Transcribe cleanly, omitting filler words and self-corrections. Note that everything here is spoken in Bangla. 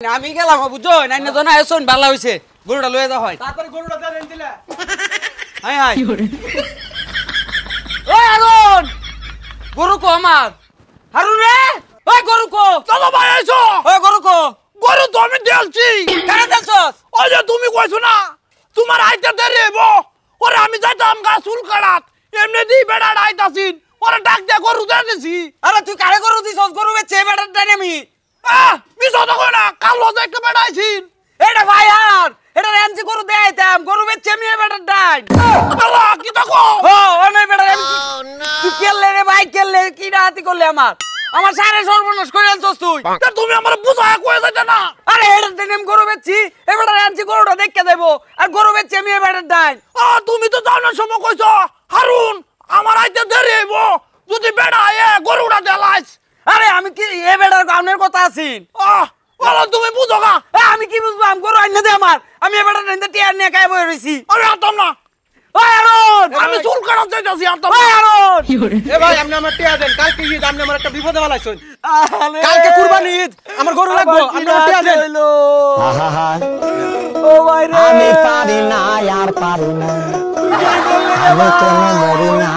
আমি গেলাম বুঝছো নাইনে তো না এসন ভালো হইছে গরুটা লয়ে যা হয় তারপরে গরুটা দেন দিলা হাই হাই ওই হারুন গরু কো আমার হারুন রে ওই গরু কো দাদা ভাই আইছো ওই গরু কো গরু তো আমি দেলছি কেন দেখছস ওই যে তুমি কইছো না তোমার আইতে দেরি হইব ওরে আমি যাইতাম গা চুল কাটাত এমনি দি বেড়া আইতাছিন ওরে ডাক দে গরু দে দিছি আরে তুই কারে গরু দিছস গরু বেচে বেটার ডানে আমি মিছো তো কই না কালো যে একটা বেড়া আইছিন এটা ভাই আর এটা রেঞ্জি গরু দেইতাম গরু বেচে আমি বেটার ডান দাদা কি দেখো ও অনেক বেটার তুই কেলে রে ভাই কেলে কি রাতি করলে আমার সারে সর্বনাশ করে আনছস তুই তা তুমি আমার বুঝায় কই যাইতা না আরে এটা দেন আমি গরু বেচছি এবারে রেঞ্জি গরুটা দেখকে দেবো আর গরু বেচে আমি বেটার ডান তুমি তো জানার সময় কইছো হারুন আমার আইতে দেরি হইব যদি বেড়া আয়ে গরুটা দেলাইস আরে আমি কি এ বেটার গাউনের কথা আছিন বলো তুমি বুঝো গা আমি কি বুঝবো আমি গরু আইনা দে আমার আমি এবারে রেঞ্জে টিয়ার নিয়ে খাই বই রইছি আরে আতম না ওই আরুন আমি চুল কাটাতে যাইতাছি আতম ওই আরুন এ ভাই আপনি আমার টিয়া দেন কালকে ঈদ আপনি আমার একটা বিপদে ফেলাইছেন কালকে কুরবানি ঈদ আমার গরু লাগবে আপনি আমার টিয়া দেন ও ভাই রে আমি পারি না আর পারি না আমি কেন মরি না